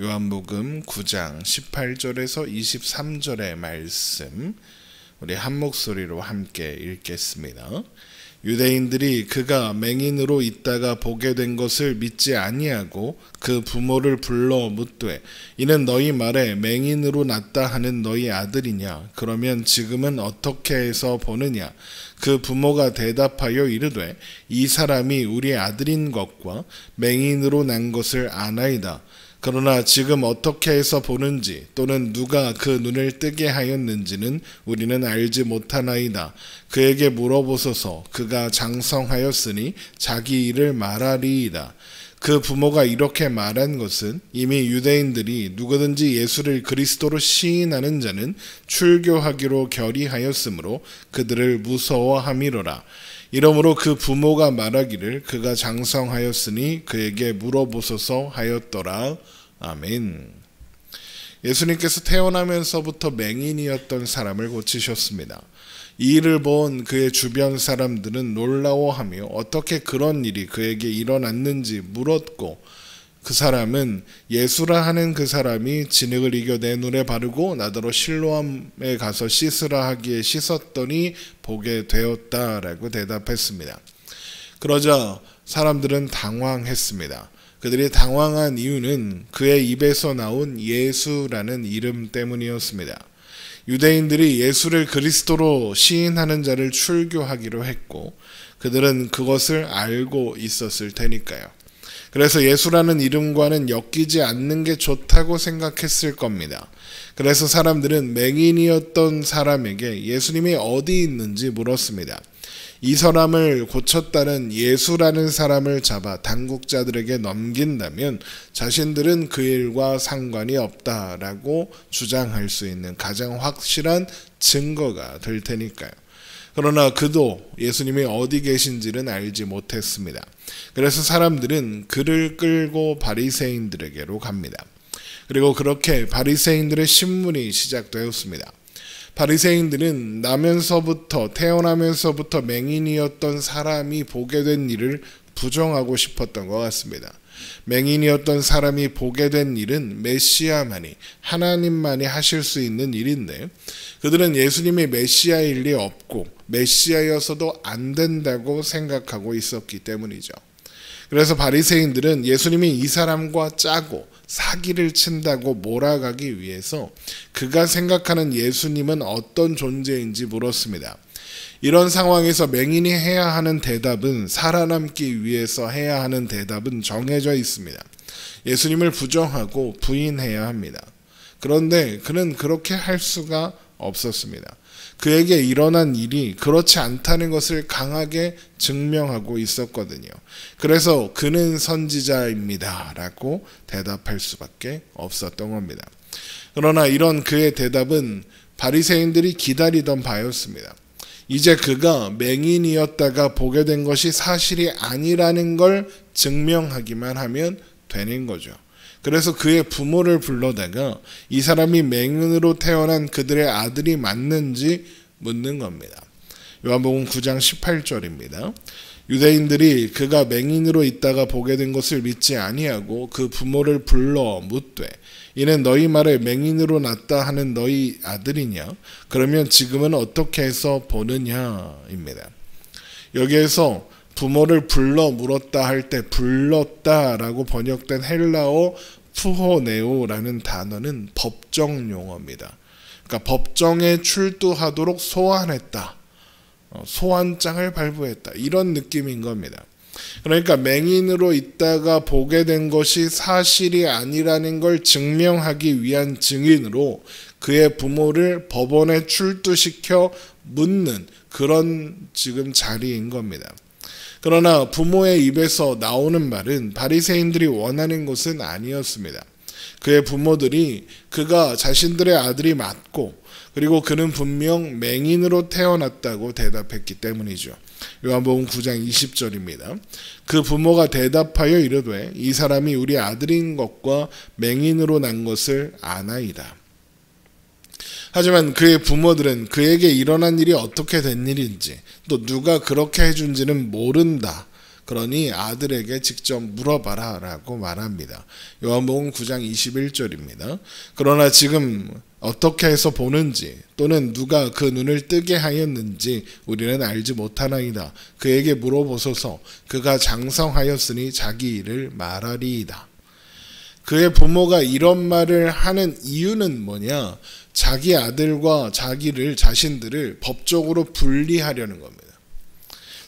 요한복음 9장 18절에서 23절의 말씀 우리 한 목소리로 함께 읽겠습니다. 유대인들이 그가 맹인으로 있다가 보게 된 것을 믿지 아니하고 그 부모를 불러 묻되 이는 너희 말에 맹인으로 났다 하는 너희 아들이냐? 그러면 지금은 어떻게 해서 보느냐? 그 부모가 대답하여 이르되 이 사람이 우리 아들인 것과 맹인으로 난 것을 아나이다. 그러나 지금 어떻게 해서 보는지 또는 누가 그 눈을 뜨게 하였는지는 우리는 알지 못하나이다. 그에게 물어보소서. 그가 장성하였으니 자기 일을 말하리이다. 그 부모가 이렇게 말한 것은 이미 유대인들이 누구든지 예수를 그리스도로 시인하는 자는 출교하기로 결의하였으므로 그들을 무서워함이로라. 이러므로 그 부모가 말하기를 그가 장성하였으니 그에게 물어보소서 하였더라. 아멘. 예수님께서 태어나면서부터 맹인이었던 사람을 고치셨습니다. 이 일을 본 그의 주변 사람들은 놀라워하며 어떻게 그런 일이 그에게 일어났는지 물었고, 그 사람은 예수라 하는 그 사람이 진흙을 이겨 내 눈에 바르고 나더러 실로암에 가서 씻으라 하기에 씻었더니 보게 되었다라고 대답했습니다. 그러자 사람들은 당황했습니다. 그들이 당황한 이유는 그의 입에서 나온 예수라는 이름 때문이었습니다. 유대인들이 예수를 그리스도로 시인하는 자를 출교하기로 했고 그들은 그것을 알고 있었을 테니까요. 그래서 예수라는 이름과는 엮이지 않는 게 좋다고 생각했을 겁니다. 그래서 사람들은 맹인이었던 사람에게 예수님이 어디 있는지 물었습니다. 이 사람을 고쳤다는 예수라는 사람을 잡아 당국자들에게 넘긴다면 자신들은 그 일과 상관이 없다라고 주장할 수 있는 가장 확실한 증거가 될 테니까요. 그러나 그도 예수님이 어디 계신지는 알지 못했습니다. 그래서 사람들은 그를 끌고 바리새인들에게로 갑니다. 그리고 그렇게 바리새인들의 신문이 시작되었습니다. 바리새인들은 태어나면서부터 맹인이었던 사람이 보게 된 일을 부정하고 싶었던 것 같습니다. 맹인이었던 사람이 보게 된 일은 메시아만이, 하나님만이 하실 수 있는 일인데 그들은 예수님이 메시아일 리 없고 메시아여서도 안 된다고 생각하고 있었기 때문이죠. 그래서 바리새인들은 예수님이 이 사람과 짜고 사기를 친다고 몰아가기 위해서 그가 생각하는 예수님은 어떤 존재인지 물었습니다. 이런 상황에서 맹인이 해야 하는 대답은, 살아남기 위해서 해야 하는 대답은 정해져 있습니다. 예수님을 부정하고 부인해야 합니다. 그런데 그는 그렇게 할 수가 없었습니다. 그에게 일어난 일이 그렇지 않다는 것을 강하게 증명하고 있었거든요. 그래서 그는 선지자입니다 라고 대답할 수밖에 없었던 겁니다. 그러나 이런 그의 대답은 바리새인들이 기다리던 바였습니다. 이제 그가 맹인이었다가 보게 된 것이 사실이 아니라는 걸 증명하기만 하면 되는 거죠. 그래서 그의 부모를 불러다가 이 사람이 맹인으로 태어난 그들의 아들이 맞는지 묻는 겁니다. 요한복음 9장 18절입니다. 유대인들이 그가 맹인으로 있다가 보게 된 것을 믿지 아니하고 그 부모를 불러 묻되 이는 너희 말에 맹인으로 났다 하는 너희 아들이냐? 그러면 지금은 어떻게 해서 보느냐입니다. 여기에서 부모를 불러 물었다 할 때 불렀다라고 번역된 헬라어 푸호네오라는 단어는 법정 용어입니다. 그러니까 법정에 출두하도록 소환했다. 소환장을 발부했다. 이런 느낌인 겁니다. 그러니까 맹인으로 있다가 보게 된 것이 사실이 아니라는 걸 증명하기 위한 증인으로 그의 부모를 법원에 출두시켜 묻는 그런 지금 자리인 겁니다. 그러나 부모의 입에서 나오는 말은 바리새인들이 원하는 것은 아니었습니다. 그의 부모들이 그가 자신들의 아들이 맞고 그리고 그는 분명 맹인으로 태어났다고 대답했기 때문이죠. 요한복음 9장 20절입니다. 그 부모가 대답하여 이르되 이 사람이 우리 아들인 것과 맹인으로 난 것을 아나이다. 하지만 그의 부모들은 그에게 일어난 일이 어떻게 된 일인지 또 누가 그렇게 해준지는 모른다. 그러니 아들에게 직접 물어봐라 라고 말합니다. 요한복음 9장 21절입니다. 그러나 지금 어떻게 해서 보는지 또는 누가 그 눈을 뜨게 하였는지 우리는 알지 못하나이다. 그에게 물어보소서. 그가 장성하였으니 자기 일을 말하리이다. 그의 부모가 이런 말을 하는 이유는 뭐냐? 자기 아들과 자신들을 법적으로 분리하려는 겁니다.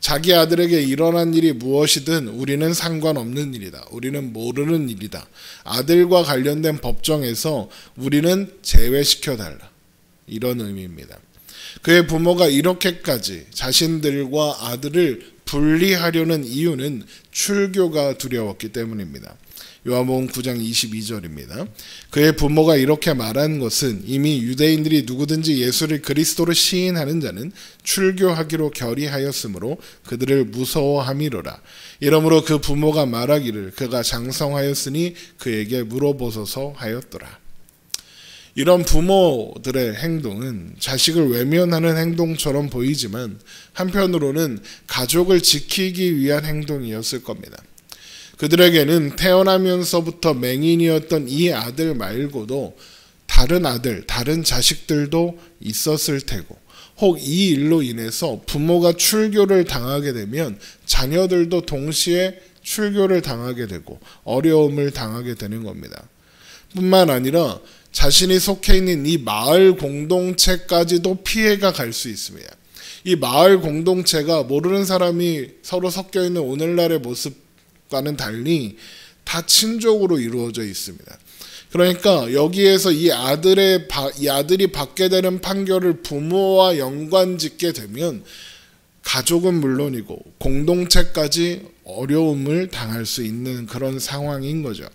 자기 아들에게 일어난 일이 무엇이든 우리는 상관없는 일이다. 우리는 모르는 일이다. 아들과 관련된 법정에서 우리는 제외시켜달라. 이런 의미입니다. 그의 부모가 이렇게까지 자신들과 아들을 분리하려는 이유는 출교가 두려웠기 때문입니다. 요한복음 9장 22절입니다. 그의 부모가 이렇게 말한 것은 이미 유대인들이 누구든지 예수를 그리스도로 시인하는 자는 출교하기로 결의하였으므로 그들을 무서워함이로라. 이러므로 그 부모가 말하기를 그가 장성하였으니 그에게 물어보소서 하였더라. 이런 부모들의 행동은 자식을 외면하는 행동처럼 보이지만 한편으로는 가족을 지키기 위한 행동이었을 겁니다. 그들에게는 태어나면서부터 맹인이었던 이 아들 말고도 다른 자식들도 있었을 테고, 혹 이 일로 인해서 부모가 출교를 당하게 되면 자녀들도 동시에 출교를 당하게 되고 어려움을 당하게 되는 겁니다. 뿐만 아니라 자신이 속해 있는 이 마을 공동체까지도 피해가 갈 수 있습니다. 이 마을 공동체가 모르는 사람이 서로 섞여 있는 오늘날의 모습과는 달리 다 친족으로 이루어져 있습니다. 그러니까 여기에서 이 아들이 받게 되는 판결을 부모와 연관짓게 되면 가족은 물론이고 공동체까지 어려움을 당할 수 있는 그런 상황인 거죠.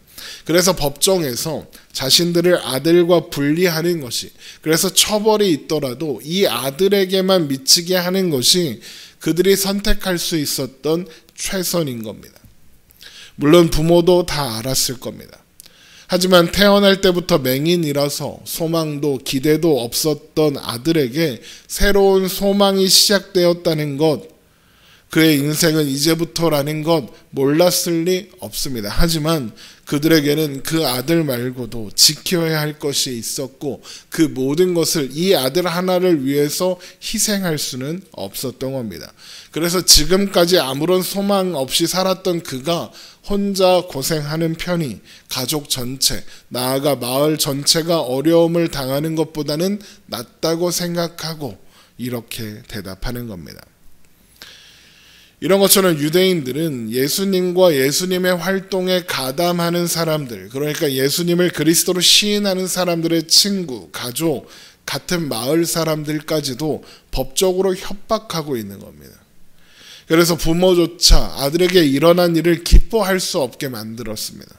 그래서 법정에서 자신들을 아들과 분리하는 것이, 그래서 처벌이 있더라도 이 아들에게만 미치게 하는 것이 그들이 선택할 수 있었던 최선인 겁니다. 물론 부모도 다 알았을 겁니다. 하지만 태어날 때부터 맹인이라서 소망도 기대도 없었던 아들에게 새로운 소망이 시작되었다는 것, 그의 인생은 이제부터라는 것 몰랐을 리 없습니다. 하지만 그들에게는 그 아들 말고도 지켜야 할 것이 있었고 그 모든 것을 이 아들 하나를 위해서 희생할 수는 없었던 겁니다. 그래서 지금까지 아무런 소망 없이 살았던 그가 혼자 고생하는 편이 가족 전체, 나아가 마을 전체가 어려움을 당하는 것보다는 낫다고 생각하고 이렇게 대답하는 겁니다. 이런 것처럼 유대인들은 예수님과 예수님의 활동에 가담하는 사람들, 그러니까 예수님을 그리스도로 시인하는 사람들의 친구, 가족, 같은 마을 사람들까지도 법적으로 협박하고 있는 겁니다. 그래서 부모조차 아들에게 일어난 일을 기뻐할 수 없게 만들었습니다.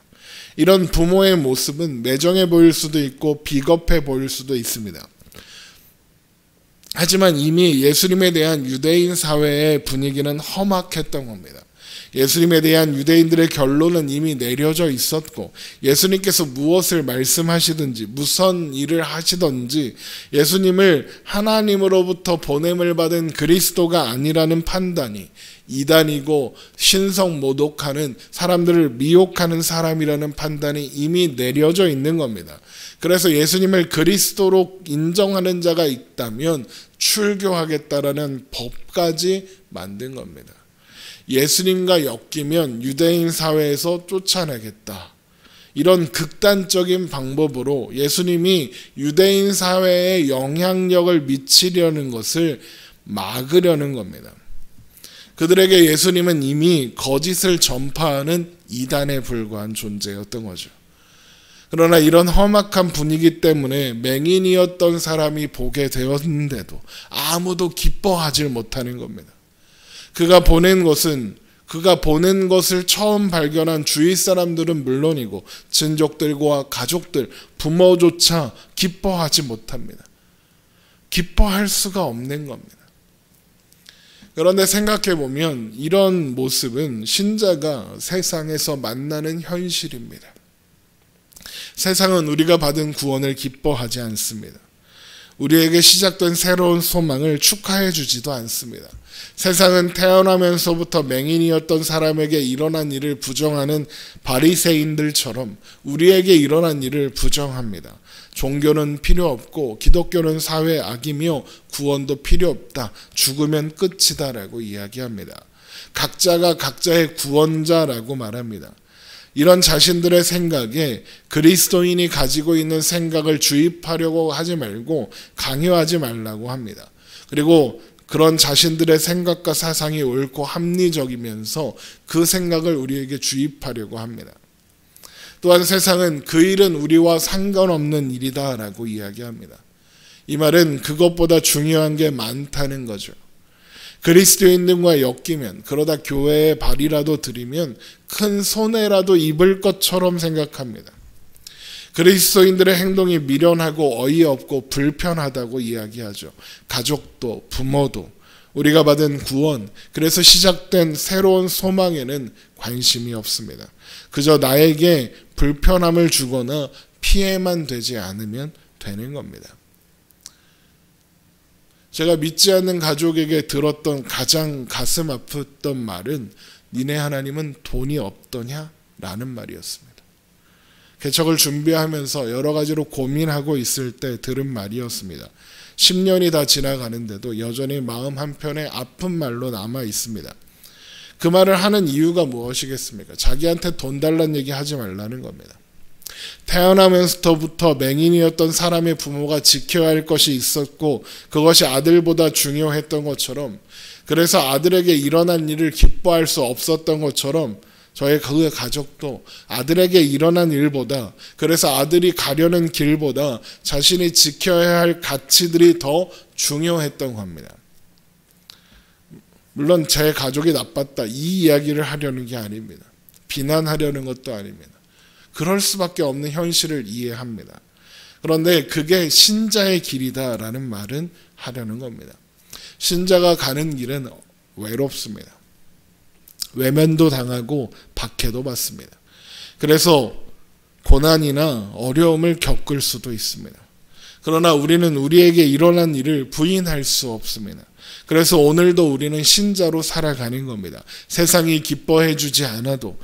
이런 부모의 모습은 매정해 보일 수도 있고 비겁해 보일 수도 있습니다. 하지만 이미 예수님에 대한 유대인 사회의 분위기는 험악했던 겁니다. 예수님에 대한 유대인들의 결론은 이미 내려져 있었고 예수님께서 무엇을 말씀하시든지 무슨 일을 하시든지 예수님을 하나님으로부터 보냄을 받은 그리스도가 아니라는 판단이 이단이고 신성 모독하는 사람들을 미혹하는 사람이라는 판단이 이미 내려져 있는 겁니다. 그래서 예수님을 그리스도로 인정하는 자가 있다면 출교하겠다라는 법까지 만든 겁니다. 예수님과 엮이면 유대인 사회에서 쫓아내겠다. 이런 극단적인 방법으로 예수님이 유대인 사회에 영향력을 미치려는 것을 막으려는 겁니다. 그들에게 예수님은 이미 거짓을 전파하는 이단에 불과한 존재였던 거죠. 그러나 이런 험악한 분위기 때문에 맹인이었던 사람이 보게 되었는데도 아무도 기뻐하지 못하는 겁니다. 그가 보낸 것을 처음 발견한 주위 사람들은 물론이고 친족들과 가족들, 부모조차 기뻐하지 못합니다. 기뻐할 수가 없는 겁니다. 그런데 생각해 보면 이런 모습은 신자가 세상에서 만나는 현실입니다. 세상은 우리가 받은 구원을 기뻐하지 않습니다. 우리에게 시작된 새로운 소망을 축하해 주지도 않습니다. 세상은 태어나면서부터 맹인이었던 사람에게 일어난 일을 부정하는 바리새인들처럼 우리에게 일어난 일을 부정합니다. 종교는 필요 없고 기독교는 사회 악이며 구원도 필요 없다. 죽으면 끝이다 라고 이야기합니다. 각자가 각자의 구원자라고 말합니다. 이런 자신들의 생각에 그리스도인이 가지고 있는 생각을 주입하려고 하지 말고 강요하지 말라고 합니다. 그리고 그런 자신들의 생각과 사상이 옳고 합리적이면서 그 생각을 우리에게 주입하려고 합니다. 또한 세상은 그 일은 우리와 상관없는 일이다 라고 이야기합니다. 이 말은 그것보다 중요한 게 많다는 거죠. 그리스도인들과 엮이면, 그러다 교회에 발이라도 들이면 큰 손해라도 입을 것처럼 생각합니다. 그리스도인들의 행동이 미련하고 어이없고 불편하다고 이야기하죠. 가족도 부모도 우리가 받은 구원, 그래서 시작된 새로운 소망에는 관심이 없습니다. 그저 나에게 불편함을 주거나 피해만 되지 않으면 되는 겁니다. 제가 믿지 않는 가족에게 들었던 가장 가슴 아팠던 말은 니네 하나님은 돈이 없더냐? 라는 말이었습니다. 개척을 준비하면서 여러 가지로 고민하고 있을 때 들은 말이었습니다. 10년이 다 지나가는데도 여전히 마음 한편에 아픈 말로 남아 있습니다. 그 말을 하는 이유가 무엇이겠습니까? 자기한테 돈 달라는 얘기 하지 말라는 겁니다. 태어나면서부터 맹인이었던 사람의 부모가 지켜야 할 것이 있었고 그것이 아들보다 중요했던 것처럼, 그래서 아들에게 일어난 일을 기뻐할 수 없었던 것처럼 저의 그 가족도 아들에게 일어난 일보다, 그래서 아들이 가려는 길보다 자신이 지켜야 할 가치들이 더 중요했던 겁니다. 물론 제 가족이 나빴다 이 이야기를 하려는 게 아닙니다. 비난하려는 것도 아닙니다. 그럴 수밖에 없는 현실을 이해합니다. 그런데 그게 신자의 길이다라는 말은 하려는 겁니다. 신자가 가는 길은 외롭습니다. 외면도 당하고 박해도 받습니다. 그래서 고난이나 어려움을 겪을 수도 있습니다. 그러나 우리는 우리에게 일어난 일을 부인할 수 없습니다. 그래서 오늘도 우리는 신자로 살아가는 겁니다. 세상이 기뻐해 주지 않아도,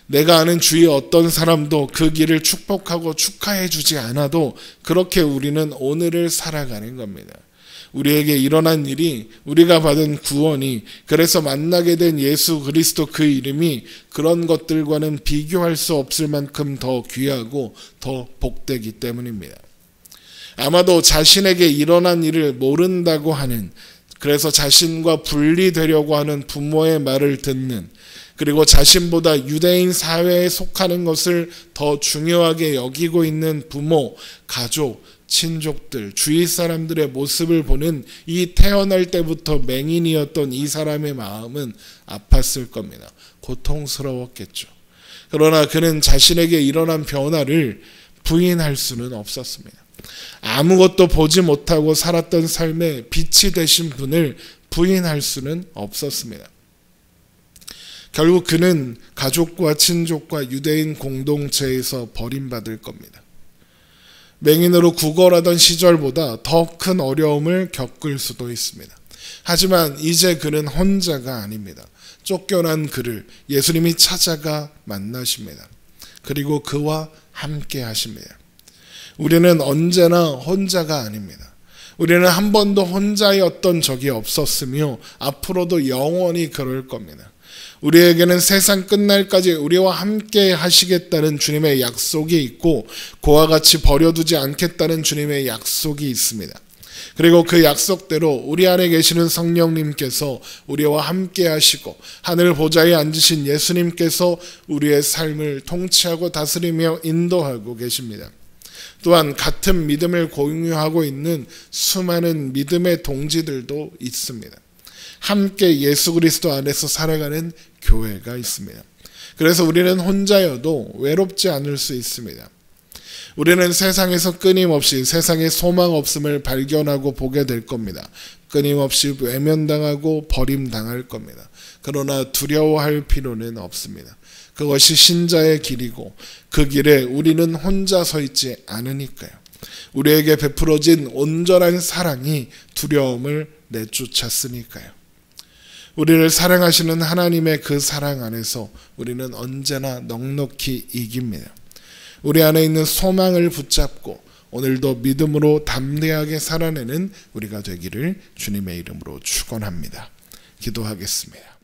내가 아는 주위 어떤 사람도 그 길을 축복하고 축하해 주지 않아도 그렇게 우리는 오늘을 살아가는 겁니다. 우리에게 일어난 일이, 우리가 받은 구원이, 그래서 만나게 된 예수 그리스도 그 이름이 그런 것들과는 비교할 수 없을 만큼 더 귀하고 더 복되기 때문입니다. 아마도 자신에게 일어난 일을 모른다고 하는, 그래서 자신과 분리되려고 하는 부모의 말을 듣는, 그리고 자신보다 유대인 사회에 속하는 것을 더 중요하게 여기고 있는 부모, 가족, 친족들, 주위 사람들의 모습을 보는 이 태어날 때부터 맹인이었던 이 사람의 마음은 아팠을 겁니다. 고통스러웠겠죠. 그러나 그는 자신에게 일어난 변화를 부인할 수는 없었습니다. 아무것도 보지 못하고 살았던 삶에 빛이 되신 분을 부인할 수는 없었습니다. 결국 그는 가족과 친족과 유대인 공동체에서 버림받을 겁니다. 맹인으로 구걸하던 시절보다 더 큰 어려움을 겪을 수도 있습니다. 하지만 이제 그는 혼자가 아닙니다. 쫓겨난 그를 예수님이 찾아가 만나십니다. 그리고 그와 함께 하십니다. 우리는 언제나 혼자가 아닙니다. 우리는 한 번도 혼자였던 적이 없었으며 앞으로도 영원히 그럴 겁니다. 우리에게는 세상 끝날까지 우리와 함께 하시겠다는 주님의 약속이 있고 그와 같이 버려두지 않겠다는 주님의 약속이 있습니다. 그리고 그 약속대로 우리 안에 계시는 성령님께서 우리와 함께 하시고 하늘 보좌에 앉으신 예수님께서 우리의 삶을 통치하고 다스리며 인도하고 계십니다. 또한 같은 믿음을 공유하고 있는 수많은 믿음의 동지들도 있습니다. 함께 예수 그리스도 안에서 살아가는 교회가 있습니다. 그래서 우리는 혼자여도 외롭지 않을 수 있습니다. 우리는 세상에서 끊임없이 세상에 소망 없음을 발견하고 보게 될 겁니다. 끊임없이 외면당하고 버림당할 겁니다. 그러나 두려워할 필요는 없습니다. 그것이 신자의 길이고 그 길에 우리는 혼자 서 있지 않으니까요. 우리에게 베풀어진 온전한 사랑이 두려움을 내쫓았으니까요. 우리를 사랑하시는 하나님의 그 사랑 안에서 우리는 언제나 넉넉히 이깁니다. 우리 안에 있는 소망을 붙잡고 오늘도 믿음으로 담대하게 살아내는 우리가 되기를 주님의 이름으로 축원합니다. 기도하겠습니다.